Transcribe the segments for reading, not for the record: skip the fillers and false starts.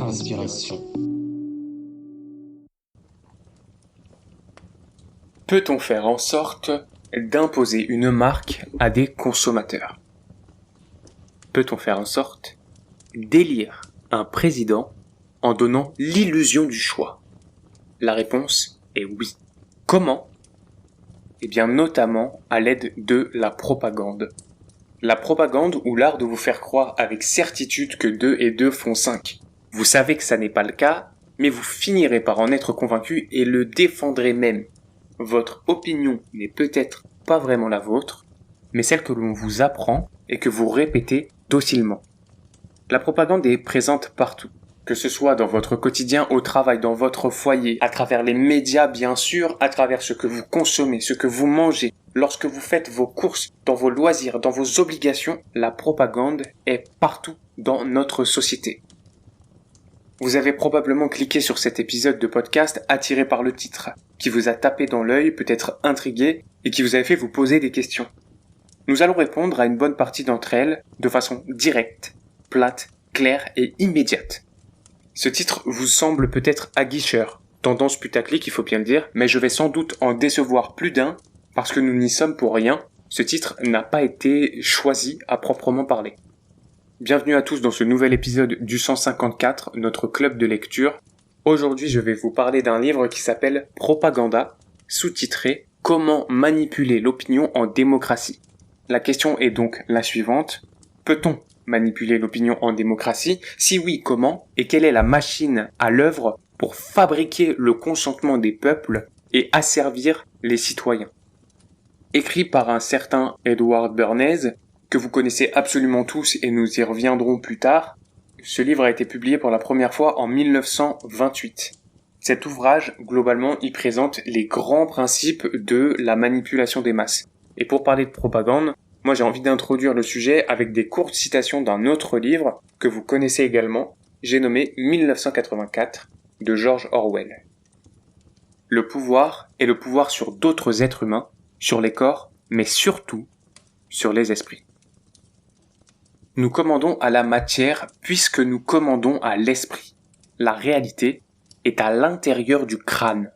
Inspiration. Peut-on faire en sorte d'imposer une marque à des consommateurs? Peut-on faire en sorte d'élire un président en donnant l'illusion du choix? La réponse est oui. Comment? Eh bien, notamment à l'aide de la propagande. La propagande ou l'art de vous faire croire avec certitude que 2 et 2 font 5. Vous savez que ça n'est pas le cas, mais vous finirez par en être convaincu et le défendrez même. Votre opinion n'est peut-être pas vraiment la vôtre, mais celle que l'on vous apprend et que vous répétez docilement. La propagande est présente partout, que ce soit dans votre quotidien, au travail, dans votre foyer, à travers les médias bien sûr, à travers ce que vous consommez, ce que vous mangez, lorsque vous faites vos courses, dans vos loisirs, dans vos obligations, la propagande est partout dans notre société. Vous avez probablement cliqué sur cet épisode de podcast attiré par le titre, qui vous a tapé dans l'œil, peut-être intrigué, et qui vous a fait vous poser des questions. Nous allons répondre à une bonne partie d'entre elles de façon directe, plate, claire et immédiate. Ce titre vous semble peut-être aguicheur, tendance putaclic il faut bien le dire, mais je vais sans doute en décevoir plus d'un, parce que nous n'y sommes pour rien, ce titre n'a pas été choisi à proprement parler. Bienvenue à tous dans ce nouvel épisode du 154, notre club de lecture. Aujourd'hui, je vais vous parler d'un livre qui s'appelle Propaganda, sous-titré « Comment manipuler l'opinion en démocratie ». La question est donc la suivante. Peut-on manipuler l'opinion en démocratie? Si oui, comment? Et quelle est la machine à l'œuvre pour fabriquer le consentement des peuples et asservir les citoyens? Écrit par un certain Edward Bernays, que vous connaissez absolument tous et nous y reviendrons plus tard, ce livre a été publié pour la première fois en 1928. Cet ouvrage, globalement, y présente les grands principes de la manipulation des masses. Et pour parler de propagande, moi j'ai envie d'introduire le sujet avec des courtes citations d'un autre livre que vous connaissez également, j'ai nommé 1984 de George Orwell. Le pouvoir est le pouvoir sur d'autres êtres humains, sur les corps, mais surtout sur les esprits. Nous commandons à la matière puisque nous commandons à l'esprit. La réalité est à l'intérieur du crâne.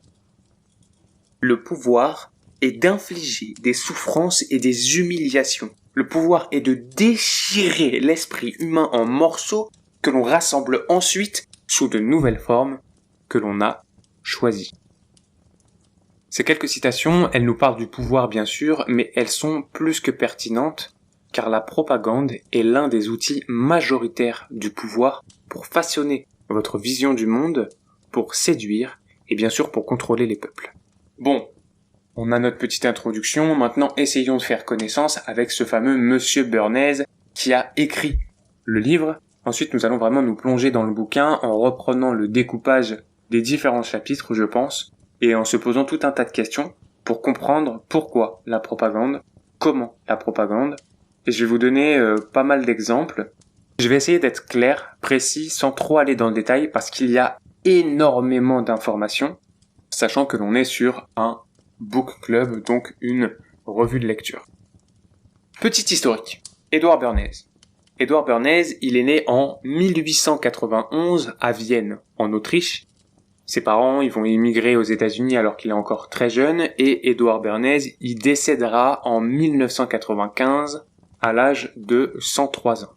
Le pouvoir est d'infliger des souffrances et des humiliations. Le pouvoir est de déchirer l'esprit humain en morceaux que l'on rassemble ensuite sous de nouvelles formes que l'on a choisies. Ces quelques citations, elles nous parlent du pouvoir bien sûr, mais elles sont plus que pertinentes car la propagande est l'un des outils majoritaires du pouvoir pour façonner votre vision du monde, pour séduire et bien sûr pour contrôler les peuples. Bon, on a notre petite introduction, maintenant essayons de faire connaissance avec ce fameux Monsieur Bernays qui a écrit le livre. Ensuite nous allons vraiment nous plonger dans le bouquin en reprenant le découpage des différents chapitres je pense, et en se posant tout un tas de questions pour comprendre pourquoi la propagande, comment la propagande, et je vais vous donner pas mal d'exemples. Je vais essayer d'être clair, précis, sans trop aller dans le détail, parce qu'il y a énormément d'informations, sachant que l'on est sur un book club, donc une revue de lecture. Petit historique. Edward Bernays. Edward Bernays, il est né en 1891 à Vienne, en Autriche. Ses parents, ils vont immigrer aux États-Unis alors qu'il est encore très jeune, et Edward Bernays, il décédera en 1995 à l'âge de 103 ans.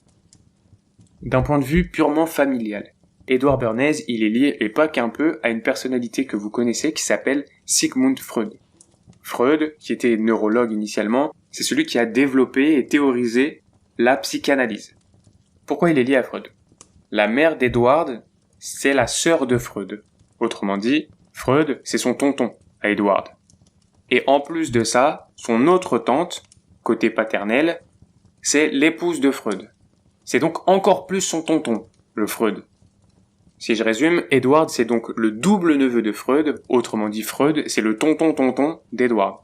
D'un point de vue purement familial, Edward Bernays, il est lié, et pas qu'un peu, à une personnalité que vous connaissez qui s'appelle Sigmund Freud. Freud, qui était neurologue initialement, c'est celui qui a développé et théorisé la psychanalyse. Pourquoi il est lié à Freud? La mère d'Edward, c'est la sœur de Freud. Autrement dit, Freud, c'est son tonton à Edward. Et en plus de ça, son autre tante, côté paternel, c'est l'épouse de Freud. C'est donc encore plus son tonton, le Freud. Si je résume, Edward c'est donc le double neveu de Freud, autrement dit Freud, c'est le tonton d'Edward.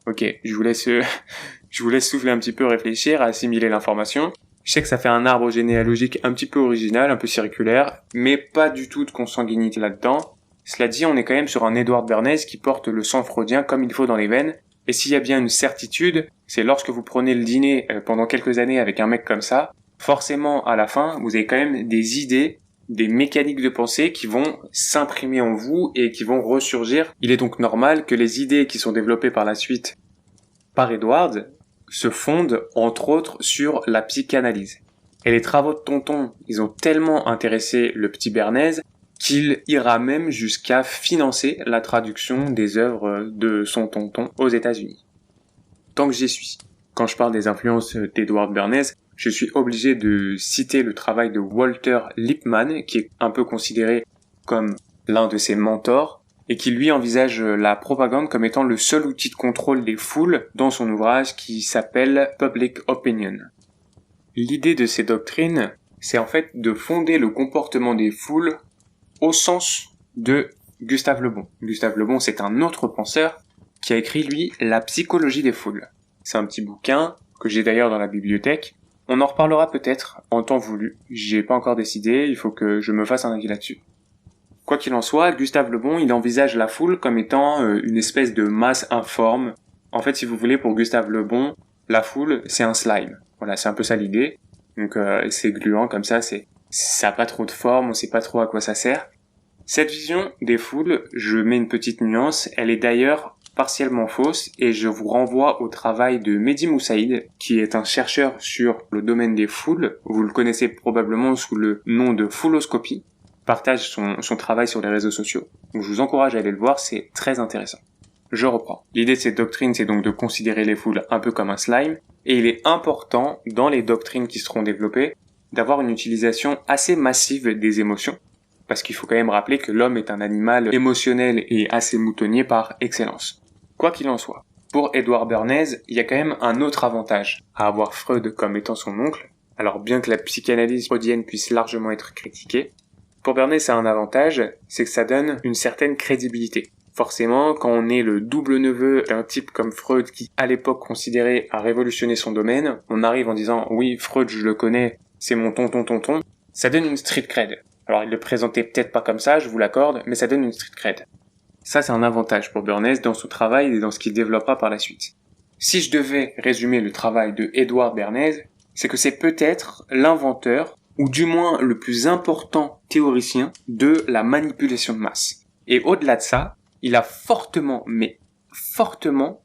Ok, je vous laisse souffler un petit peu, réfléchir, assimiler l'information. Je sais que ça fait un arbre généalogique un petit peu original, un peu circulaire, mais pas du tout de consanguinité là-dedans. Cela dit, on est quand même sur un Edward Bernays qui porte le sang freudien comme il faut dans les veines, et s'il y a bien une certitude, c'est lorsque vous prenez le dîner pendant quelques années avec un mec comme ça, forcément à la fin, vous avez quand même des idées, des mécaniques de pensée qui vont s'imprimer en vous et qui vont ressurgir. Il est donc normal que les idées qui sont développées par la suite par Edward se fondent entre autres sur la psychanalyse. Et les travaux de Tonton, ils ont tellement intéressé le petit Bernays qu'il ira même jusqu'à financer la traduction des œuvres de son tonton aux États-Unis. Tant que j'y suis, quand je parle des influences d'Edward Bernays, je suis obligé de citer le travail de Walter Lippmann, qui est un peu considéré comme l'un de ses mentors, et qui lui envisage la propagande comme étant le seul outil de contrôle des foules dans son ouvrage qui s'appelle Public Opinion. L'idée de ces doctrines, c'est en fait de fonder le comportement des foules au sens de Gustave Le Bon. Gustave Le Bon, c'est un autre penseur qui a écrit, lui, La psychologie des foules. C'est un petit bouquin que j'ai d'ailleurs dans la bibliothèque. On en reparlera peut-être en temps voulu. J'ai pas encore décidé, il faut que je me fasse un avis là-dessus. Quoi qu'il en soit, Gustave Le Bon, il envisage la foule comme étant une espèce de masse informe. En fait, si vous voulez, pour Gustave Le Bon, la foule, c'est un slime. Voilà, c'est un peu ça l'idée. Donc c'est gluant comme ça, ça a pas trop de forme, on sait pas trop à quoi ça sert. Cette vision des foules, je mets une petite nuance, elle est d'ailleurs partiellement fausse et je vous renvoie au travail de Mehdi Moussaïd, qui est un chercheur sur le domaine des foules. Vous le connaissez probablement sous le nom de Fouloscopie. Il partage son travail sur les réseaux sociaux. Donc je vous encourage à aller le voir, c'est très intéressant. Je reprends. L'idée de cette doctrine, c'est donc de considérer les foules un peu comme un slime, et il est important, dans les doctrines qui seront développées, d'avoir une utilisation assez massive des émotions, parce qu'il faut quand même rappeler que l'homme est un animal émotionnel et assez moutonnier par excellence. Quoi qu'il en soit, pour Edward Bernays, il y a quand même un autre avantage à avoir Freud comme étant son oncle. Alors bien que la psychanalyse freudienne puisse largement être critiquée, pour Bernays ça a un avantage, c'est que ça donne une certaine crédibilité. Forcément, quand on est le double neveu d'un type comme Freud qui, à l'époque, considérait à révolutionner son domaine, on arrive en disant « Oui, Freud, je le connais, c'est mon tonton, ça donne une street cred. Alors, il le présentait peut-être pas comme ça, je vous l'accorde, mais ça donne une street cred. Ça, c'est un avantage pour Bernays dans son travail et dans ce qu'il développera par la suite. Si je devais résumer le travail de Edward Bernays, c'est que c'est peut-être l'inventeur, ou du moins le plus important théoricien de la manipulation de masse. Et au-delà de ça, il a fortement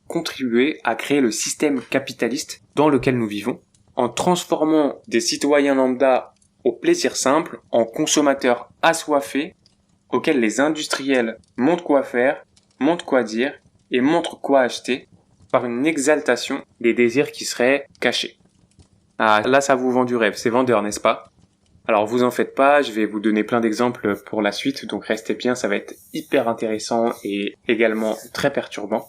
contribué à créer le système capitaliste dans lequel nous vivons, en transformant des citoyens lambda au plaisir simple en consommateurs assoiffés auxquels les industriels montrent quoi faire, montrent quoi dire et montrent quoi acheter par une exaltation des désirs qui seraient cachés. Ah, là ça vous vend du rêve, c'est vendeur, n'est-ce pas ? Alors vous en faites pas, je vais vous donner plein d'exemples pour la suite, donc restez bien, ça va être hyper intéressant et également très perturbant.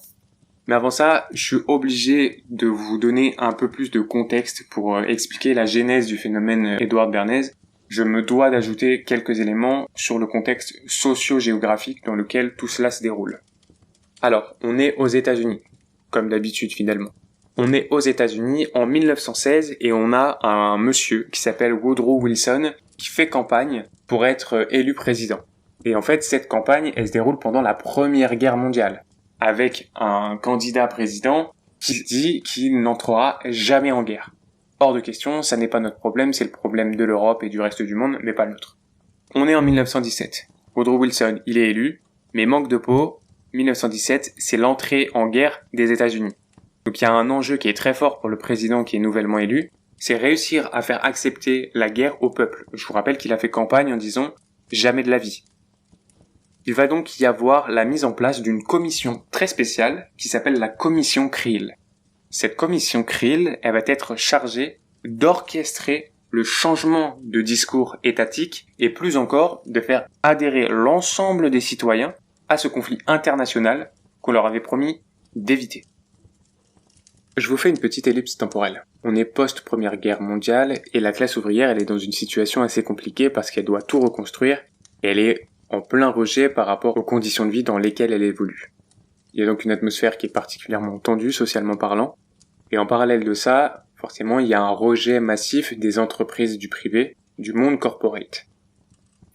Mais avant ça, je suis obligé de vous donner un peu plus de contexte pour expliquer la genèse du phénomène Edward Bernays. Je me dois d'ajouter quelques éléments sur le contexte socio-géographique dans lequel tout cela se déroule. Alors, on est aux États-Unis, comme d'habitude finalement. On est aux États-Unis en 1916 et on a un monsieur qui s'appelle Woodrow Wilson qui fait campagne pour être élu président. Et en fait, cette campagne, elle se déroule pendant la Première Guerre mondiale, avec un candidat président qui dit qu'il n'entrera jamais en guerre. Hors de question, ça n'est pas notre problème, c'est le problème de l'Europe et du reste du monde, mais pas le nôtre. On est en 1917. Woodrow Wilson, il est élu, mais manque de peau, 1917, c'est l'entrée en guerre des États-Unis. Donc il y a un enjeu qui est très fort pour le président qui est nouvellement élu, c'est réussir à faire accepter la guerre au peuple. Je vous rappelle qu'il a fait campagne en disant « jamais de la vie ». Il va donc y avoir la mise en place d'une commission très spéciale qui s'appelle la commission Creel. Cette commission Creel, elle va être chargée d'orchestrer le changement de discours étatique et plus encore de faire adhérer l'ensemble des citoyens à ce conflit international qu'on leur avait promis d'éviter. Je vous fais une petite ellipse temporelle. On est post-Première Guerre mondiale et la classe ouvrière, elle est dans une situation assez compliquée parce qu'elle doit tout reconstruire et elle est en plein rejet par rapport aux conditions de vie dans lesquelles elle évolue. Il y a donc une atmosphère qui est particulièrement tendue, socialement parlant. Et en parallèle de ça, forcément, il y a un rejet massif des entreprises du privé, du monde corporate.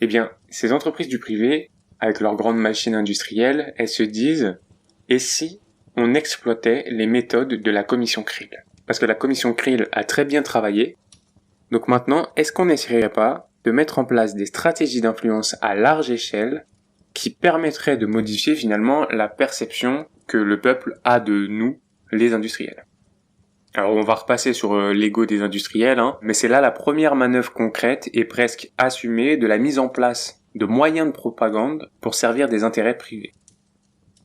Eh bien, ces entreprises du privé, avec leurs grandes machines industrielles, elles se disent « et si on exploitait les méthodes de la commission Creel ?» Parce que la commission Creel a très bien travaillé, Donc maintenant, est-ce qu'on n'essayerait pas de mettre en place des stratégies d'influence à large échelle qui permettraient de modifier finalement la perception que le peuple a de nous, les industriels? Alors on va repasser sur l'ego des industriels, mais c'est là la première manœuvre concrète et presque assumée de la mise en place de moyens de propagande pour servir des intérêts privés.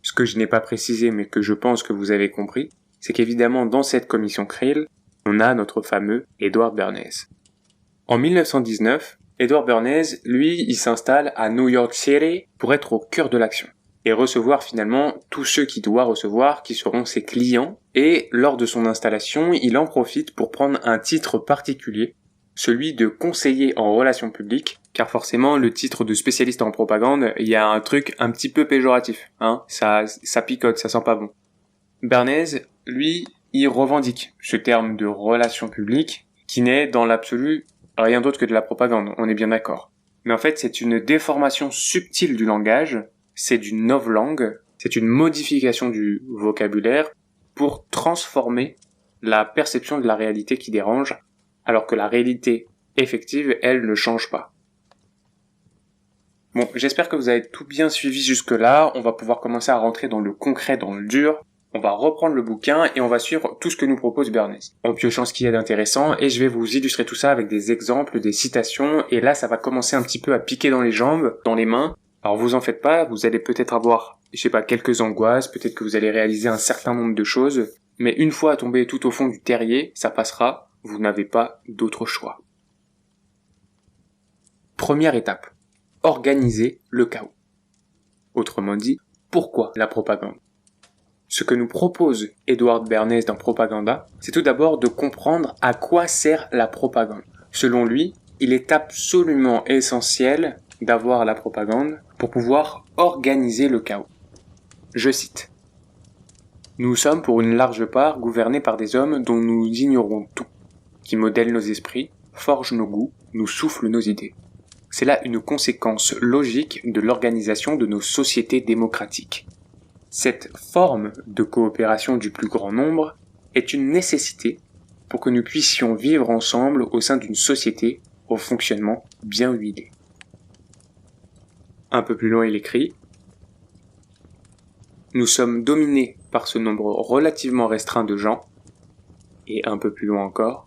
Ce que je n'ai pas précisé mais que je pense que vous avez compris, c'est qu'évidemment dans cette commission Krill, on a notre fameux Edward Bernays. En 1919, Edward Bernays, lui, il s'installe à New York City pour être au cœur de l'action et recevoir finalement tous ceux qu'il doit recevoir, qui seront ses clients. Et lors de son installation, il en profite pour prendre un titre particulier, celui de conseiller en relations publiques, car forcément, le titre de spécialiste en propagande, il y a un truc un petit peu péjoratif, ça picote, ça sent pas bon. Bernays, lui, il revendique ce terme de relations publiques, qui n'est dans l'absolu rien d'autre que de la propagande, on est bien d'accord. Mais en fait, c'est une déformation subtile du langage, c'est du novlangue, c'est une modification du vocabulaire pour transformer la perception de la réalité qui dérange, alors que la réalité effective, elle, ne change pas. Bon, j'espère que vous avez tout bien suivi jusque-là, on va pouvoir commencer à rentrer dans le concret, dans le dur. On va reprendre le bouquin et on va suivre tout ce que nous propose Bernays, en piochant ce qu'il y a d'intéressant, et je vais vous illustrer tout ça avec des exemples, des citations, et là ça va commencer un petit peu à piquer dans les jambes, dans les mains. Alors vous en faites pas, vous allez peut-être avoir, quelques angoisses, peut-être que vous allez réaliser un certain nombre de choses, mais une fois tombé tout au fond du terrier, ça passera, vous n'avez pas d'autre choix. Première étape, organiser le chaos. Autrement dit, pourquoi la propagande ? Ce que nous propose Edward Bernays dans Propaganda, c'est tout d'abord de comprendre à quoi sert la propagande. Selon lui, il est absolument essentiel d'avoir la propagande pour pouvoir organiser le chaos. Je cite. « Nous sommes pour une large part gouvernés par des hommes dont nous ignorons tout, qui modèlent nos esprits, forgent nos goûts, nous soufflent nos idées. C'est là une conséquence logique de l'organisation de nos sociétés démocratiques. Cette forme de coopération du plus grand nombre est une nécessité pour que nous puissions vivre ensemble au sein d'une société au fonctionnement bien huilé. » Un peu plus loin, il écrit « Nous sommes dominés par ce nombre relativement restreint de gens, et un peu plus loin encore,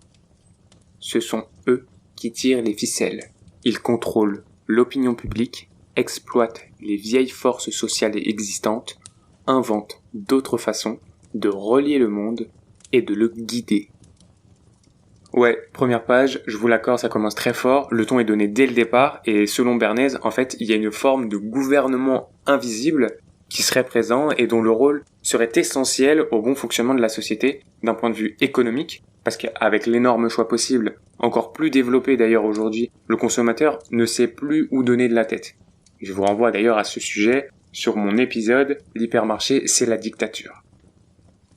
ce sont eux qui tirent les ficelles. Ils contrôlent l'opinion publique, exploitent les vieilles forces sociales existantes, inventent d'autres façons de relier le monde et de le guider. » Ouais, première page, je vous l'accorde, ça commence très fort, le ton est donné dès le départ, et selon Bernays, en fait, il y a une forme de gouvernement invisible qui serait présent et dont le rôle serait essentiel au bon fonctionnement de la société d'un point de vue économique, parce qu'avec l'énorme choix possible, encore plus développé d'ailleurs aujourd'hui, le consommateur ne sait plus où donner de la tête. Je vous renvoie d'ailleurs à ce sujet sur mon épisode « L'hypermarché, c'est la dictature ».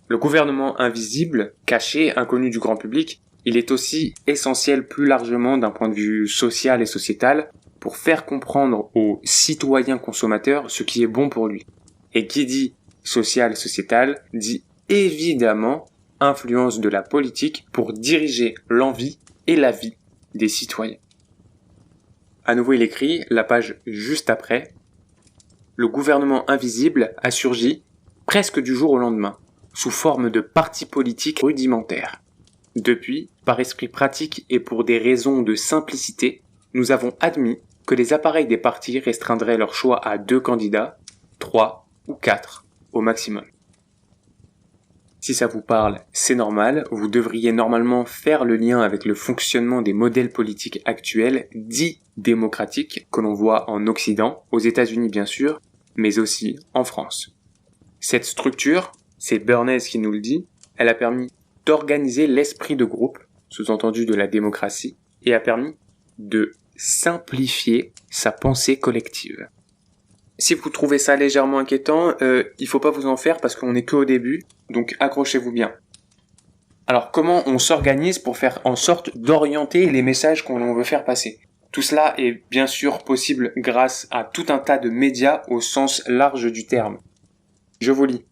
Le gouvernement invisible, caché, inconnu du grand public, il est aussi essentiel plus largement d'un point de vue social et sociétal pour faire comprendre aux citoyens consommateurs ce qui est bon pour lui. Et qui dit social et sociétal dit évidemment influence de la politique pour diriger l'envie et la vie des citoyens. À nouveau, il écrit, la page juste après, « Le gouvernement invisible a surgi presque du jour au lendemain, sous forme de partis politiques rudimentaires. Depuis, par esprit pratique et pour des raisons de simplicité, nous avons admis que les appareils des partis restreindraient leur choix à 2 candidats, 3 ou 4 au maximum. Si ça vous parle, c'est normal, vous devriez normalement faire le lien avec le fonctionnement des modèles politiques actuels dits démocratiques que l'on voit en Occident, aux États-Unis bien sûr, mais aussi en France. Cette structure, c'est Bernays qui nous le dit, elle a permis d'organiser l'esprit de groupe, sous-entendu de la démocratie, et a permis de simplifier sa pensée collective. Si vous trouvez ça légèrement inquiétant, il faut pas vous en faire parce qu'on n'est qu'au début, donc accrochez-vous bien. Alors comment on s'organise pour faire en sorte d'orienter les messages qu'on veut faire passer ? Tout cela est bien sûr possible grâce à tout un tas de médias au sens large du terme. Je vous lis.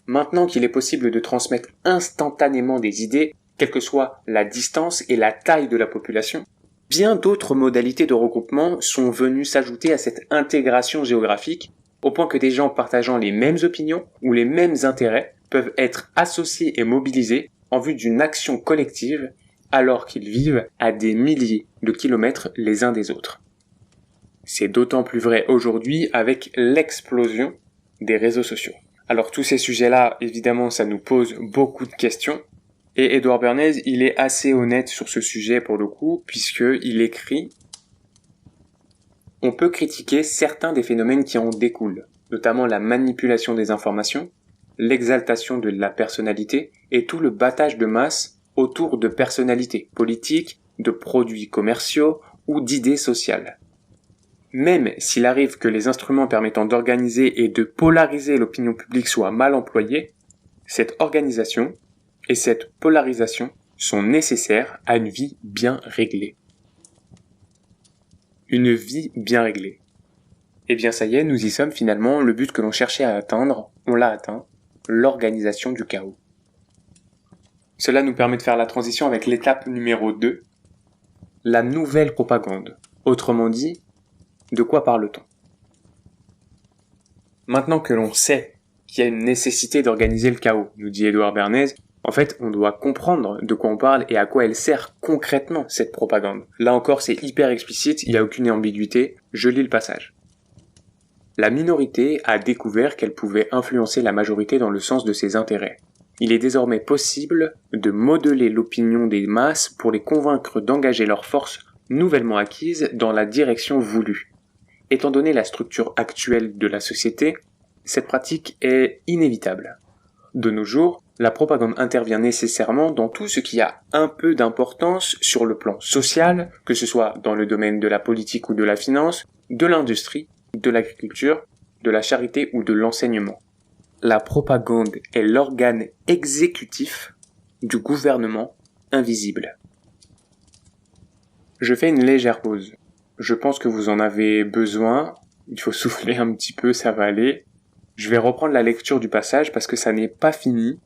Maintenant qu'il est possible de transmettre instantanément des idées, quelle que soit la distance et la taille de la population, bien d'autres modalités de regroupement sont venues s'ajouter à cette intégration géographique, au point que des gens partageant les mêmes opinions ou les mêmes intérêts peuvent être associés et mobilisés en vue d'une action collective alors qu'ils vivent à des milliers de kilomètres les uns des autres. C'est d'autant plus vrai aujourd'hui avec l'explosion des réseaux sociaux. Alors tous ces sujets-là, évidemment, ça nous pose beaucoup de questions. Et Edouard Bernays, il est assez honnête sur ce sujet pour le coup, puisqu'il écrit « On peut critiquer certains des phénomènes qui en découlent, notamment la manipulation des informations, l'exaltation de la personnalité et tout le battage de masse autour de personnalités politiques, de produits commerciaux ou d'idées sociales. Même s'il arrive que les instruments permettant d'organiser et de polariser l'opinion publique soient mal employés, cette organisation et cette polarisation sont nécessaires à une vie bien réglée. » Une vie bien réglée. Eh bien ça y est, nous y sommes finalement, le but que l'on cherchait à atteindre, on l'a atteint, l'organisation du chaos. Cela nous permet de faire la transition avec l'étape numéro 2, la nouvelle propagande. Autrement dit, de quoi parle-t-on ? Maintenant que l'on sait qu'il y a une nécessité d'organiser le chaos, nous dit Edouard Bernays, en fait, on doit comprendre de quoi on parle et à quoi elle sert concrètement, cette propagande. Là encore, c'est hyper explicite, il n'y a aucune ambiguïté, je lis le passage. La minorité a découvert qu'elle pouvait influencer la majorité dans le sens de ses intérêts. Il est désormais possible de modeler l'opinion des masses pour les convaincre d'engager leurs forces nouvellement acquises dans la direction voulue. Étant donné la structure actuelle de la société, cette pratique est inévitable. De nos jours, la propagande intervient nécessairement dans tout ce qui a un peu d'importance sur le plan social, que ce soit dans le domaine de la politique ou de la finance, de l'industrie, de l'agriculture, de la charité ou de l'enseignement. La propagande est l'organe exécutif du gouvernement invisible. Je fais une légère pause. Je pense que vous en avez besoin. Il faut souffler un petit peu, ça va aller. Je vais reprendre la lecture du passage parce que ça n'est pas fini.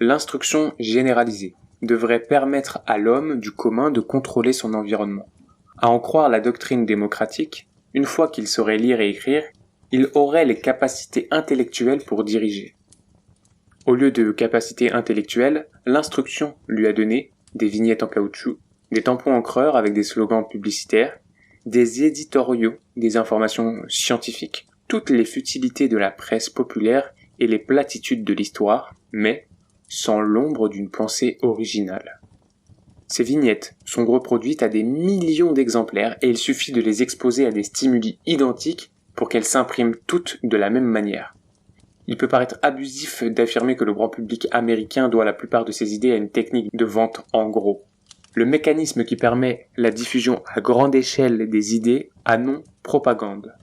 L'instruction généralisée devrait permettre à l'homme du commun de contrôler son environnement. À en croire la doctrine démocratique, une fois qu'il saurait lire et écrire, il aurait les capacités intellectuelles pour diriger. Au lieu de capacités intellectuelles, l'instruction lui a donné des vignettes en caoutchouc, des tampons encreurs avec des slogans publicitaires, des éditoriaux, des informations scientifiques, toutes les futilités de la presse populaire et les platitudes de l'histoire, mais sans l'ombre d'une pensée originale. Ces vignettes sont reproduites à des millions d'exemplaires et il suffit de les exposer à des stimuli identiques pour qu'elles s'impriment toutes de la même manière. Il peut paraître abusif d'affirmer que le grand public américain doit la plupart de ses idées à une technique de vente en gros. Le mécanisme qui permet la diffusion à grande échelle des idées a nom propagande,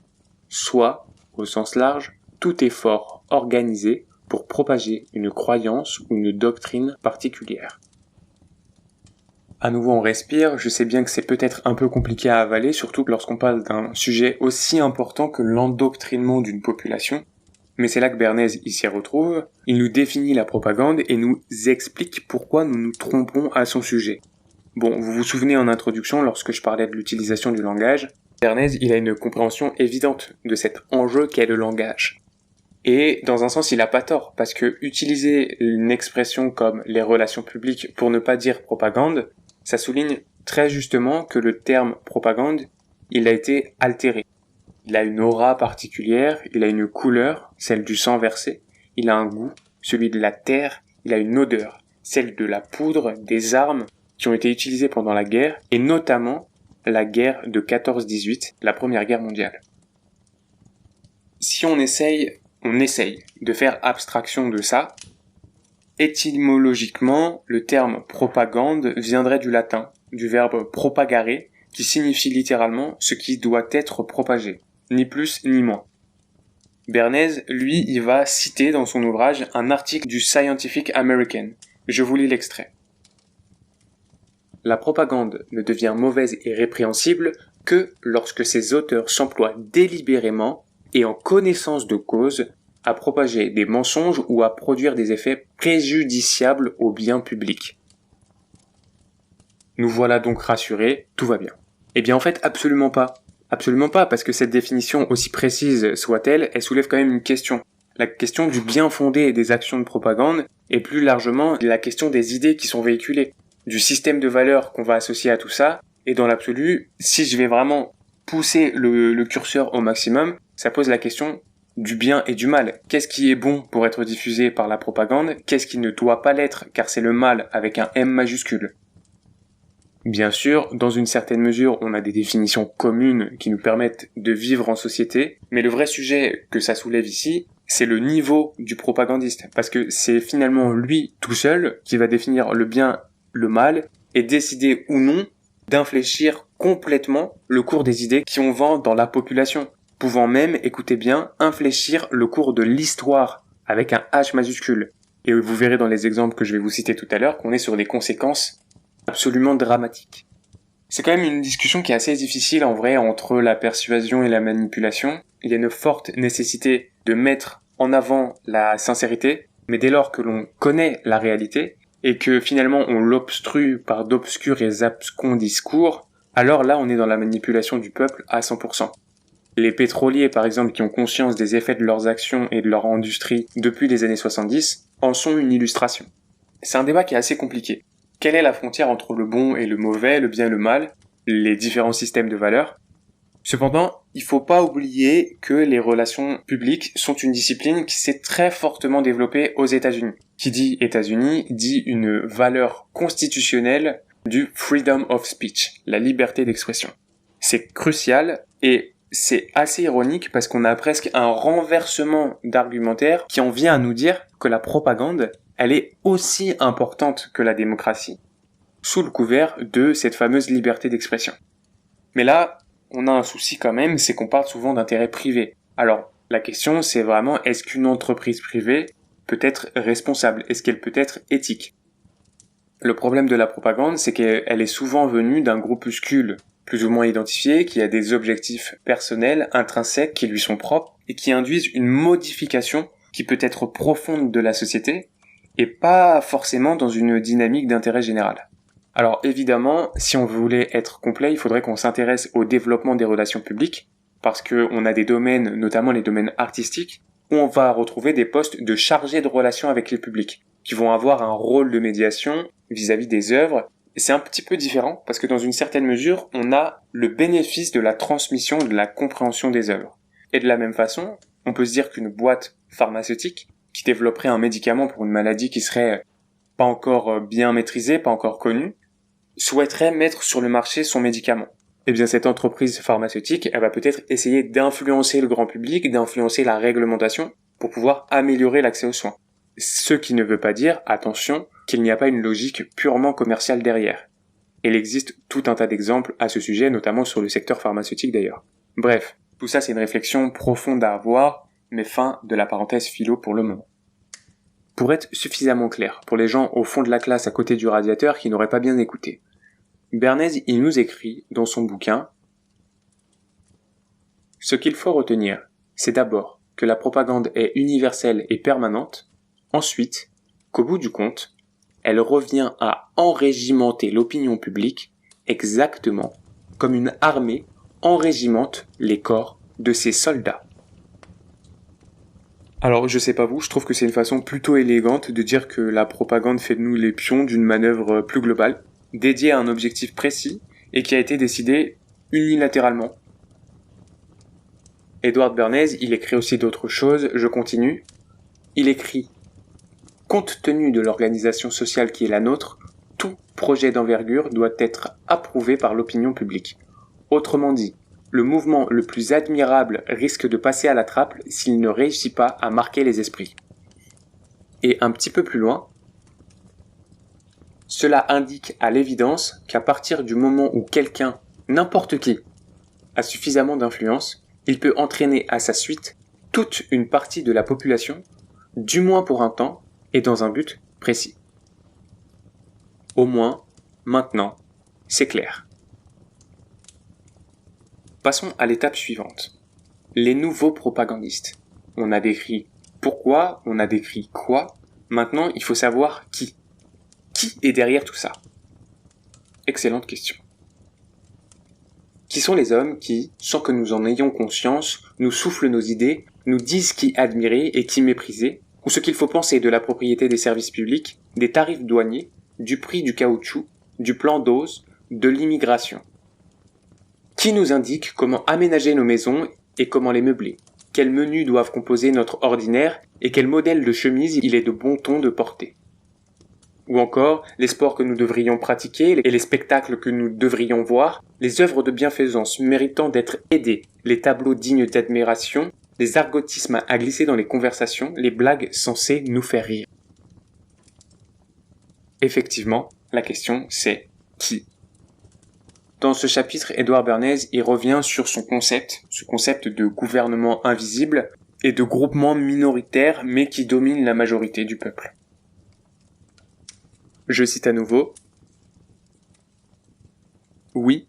soit, au sens large, tout effort organisé pour propager une croyance ou une doctrine particulière. À nouveau on respire, je sais bien que c'est peut-être un peu compliqué à avaler, surtout lorsqu'on parle d'un sujet aussi important que l'endoctrinement d'une population, mais c'est là que Bernays y s'y retrouve, il nous définit la propagande et nous explique pourquoi nous nous trompons à son sujet. Bon, vous vous souvenez en introduction, lorsque je parlais de l'utilisation du langage, Bernays, il a une compréhension évidente de cet enjeu qu'est le langage. Et dans un sens, il a pas tort, parce que utiliser une expression comme les relations publiques pour ne pas dire propagande, ça souligne très justement que le terme propagande, il a été altéré. Il a une aura particulière, il a une couleur, celle du sang versé, il a un goût, celui de la terre, il a une odeur, celle de la poudre, des armes qui ont été utilisées pendant la guerre, et notamment la guerre de 14-18, la première guerre mondiale. Si on essaye de faire abstraction de ça, étymologiquement, le terme propagande viendrait du latin, du verbe propagare, qui signifie littéralement ce qui doit être propagé, ni plus ni moins. Bernays, lui, il va citer dans son ouvrage un article du Scientific American. Je vous lis l'extrait. La propagande ne devient mauvaise et répréhensible que lorsque ses auteurs s'emploient délibérément et en connaissance de cause à propager des mensonges ou à produire des effets préjudiciables au bien public. Nous voilà donc rassurés, tout va bien. Eh bien en fait, absolument pas. Absolument pas, parce que cette définition, aussi précise soit-elle, elle soulève quand même une question. La question du bien fondé des actions de propagande, et plus largement la question des idées qui sont véhiculées, du système de valeurs qu'on va associer à tout ça, et dans l'absolu, si je vais vraiment pousser le curseur au maximum, ça pose la question du bien et du mal. Qu'est-ce qui est bon pour être diffusé par la propagande? Qu'est-ce qui ne doit pas l'être, car c'est le mal avec un M majuscule? Bien sûr, dans une certaine mesure, on a des définitions communes qui nous permettent de vivre en société, mais le vrai sujet que ça soulève ici, c'est le niveau du propagandiste, parce que c'est finalement lui tout seul qui va définir le bien, le mal, et décider ou non d'infléchir complètement le cours des idées qui ont vent dans la population, pouvant même, écoutez bien, infléchir le cours de l'histoire avec un H majuscule. Et vous verrez dans les exemples que je vais vous citer tout à l'heure qu'on est sur des conséquences absolument dramatique. C'est quand même une discussion qui est assez difficile en vrai entre la persuasion et la manipulation. Il y a une forte nécessité de mettre en avant la sincérité, mais dès lors que l'on connaît la réalité et que finalement on l'obstrue par d'obscurs et abscons discours, alors là on est dans la manipulation du peuple à 100%. Les pétroliers par exemple qui ont conscience des effets de leurs actions et de leur industrie depuis les années 70 en sont une illustration. C'est un débat qui est assez compliqué. Quelle est la frontière entre le bon et le mauvais, le bien et le mal, les différents systèmes de valeurs? Cependant, il faut pas oublier que les relations publiques sont une discipline qui s'est très fortement développée aux États-Unis. Qui dit États-Unis dit une valeur constitutionnelle du freedom of speech, la liberté d'expression. C'est crucial et c'est assez ironique parce qu'on a presque un renversement d'argumentaire qui en vient à nous dire que la propagande elle est aussi importante que la démocratie, sous le couvert de cette fameuse liberté d'expression. Mais là, on a un souci quand même, c'est qu'on parle souvent d'intérêt privé. Alors, la question c'est vraiment, est-ce qu'une entreprise privée peut être responsable? Est-ce qu'elle peut être éthique? Le problème de la propagande, c'est qu'elle est souvent venue d'un groupuscule plus ou moins identifié, qui a des objectifs personnels, intrinsèques, qui lui sont propres, et qui induisent une modification qui peut être profonde de la société, et pas forcément dans une dynamique d'intérêt général. Alors évidemment, si on voulait être complet, il faudrait qu'on s'intéresse au développement des relations publiques, parce qu'on a des domaines, notamment les domaines artistiques, où on va retrouver des postes de chargés de relations avec le public, qui vont avoir un rôle de médiation vis-à-vis des œuvres. Et c'est un petit peu différent, parce que dans une certaine mesure, on a le bénéfice de la transmission et de la compréhension des œuvres. Et de la même façon, on peut se dire qu'une boîte pharmaceutique, qui développerait un médicament pour une maladie qui serait pas encore bien maîtrisée, pas encore connue, souhaiterait mettre sur le marché son médicament. Eh bien, cette entreprise pharmaceutique, elle va peut-être essayer d'influencer le grand public, d'influencer la réglementation pour pouvoir améliorer l'accès aux soins. Ce qui ne veut pas dire, attention, qu'il n'y a pas une logique purement commerciale derrière. Il existe tout un tas d'exemples à ce sujet, notamment sur le secteur pharmaceutique d'ailleurs. Bref, tout ça c'est une réflexion profonde à avoir, mais fin de la parenthèse philo pour le moment. Pour être suffisamment clair, pour les gens au fond de la classe à côté du radiateur qui n'auraient pas bien écouté, Bernays, il nous écrit dans son bouquin « Ce qu'il faut retenir, c'est d'abord que la propagande est universelle et permanente, ensuite, qu'au bout du compte, elle revient à enrégimenter l'opinion publique exactement comme une armée enrégimente les corps de ses soldats. » Alors, je sais pas vous, je trouve que c'est une façon plutôt élégante de dire que la propagande fait de nous les pions d'une manœuvre plus globale, dédiée à un objectif précis et qui a été décidé unilatéralement. Edward Bernays, il écrit aussi d'autres choses, je continue. Il écrit « Compte tenu de l'organisation sociale qui est la nôtre, tout projet d'envergure doit être approuvé par l'opinion publique. Autrement dit, le mouvement le plus admirable risque de passer à la trappe s'il ne réussit pas à marquer les esprits. » Et un petit peu plus loin, cela indique à l'évidence qu'à partir du moment où quelqu'un, n'importe qui, a suffisamment d'influence, il peut entraîner à sa suite toute une partie de la population, du moins pour un temps, et dans un but précis. Au moins, maintenant, c'est clair. Passons à l'étape suivante. Les nouveaux propagandistes. On a décrit pourquoi, on a décrit quoi. Maintenant, il faut savoir qui. Qui est derrière tout ça? Excellente question. Qui sont les hommes qui, sans que nous en ayons conscience, nous soufflent nos idées, nous disent qui admirer et qui mépriser, ou ce qu'il faut penser de la propriété des services publics, des tarifs douaniers, du prix du caoutchouc, du plan dose, de l'immigration? Qui nous indique comment aménager nos maisons et comment les meubler? Quels menus doivent composer notre ordinaire et quel modèle de chemise il est de bon ton de porter? Ou encore, les sports que nous devrions pratiquer et les spectacles que nous devrions voir, les œuvres de bienfaisance méritant d'être aidées, les tableaux dignes d'admiration, les argotismes à glisser dans les conversations, les blagues censées nous faire rire. Effectivement, la question c'est qui? Dans ce chapitre, Edouard Bernays y revient sur ce concept de gouvernement invisible et de groupement minoritaire mais qui domine la majorité du peuple. Je cite à nouveau. Oui,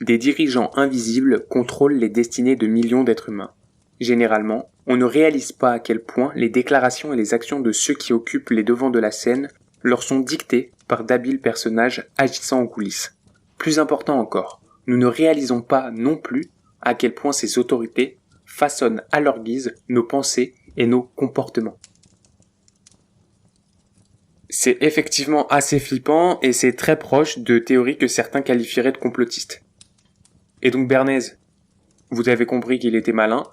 des dirigeants invisibles contrôlent les destinées de millions d'êtres humains. Généralement, on ne réalise pas à quel point les déclarations et les actions de ceux qui occupent les devants de la scène leur sont dictées par d'habiles personnages agissant en coulisses. Plus important encore, nous ne réalisons pas non plus à quel point ces autorités façonnent à leur guise nos pensées et nos comportements. C'est effectivement assez flippant et c'est très proche de théories que certains qualifieraient de complotistes. Et donc Bernays, vous avez compris qu'il était malin,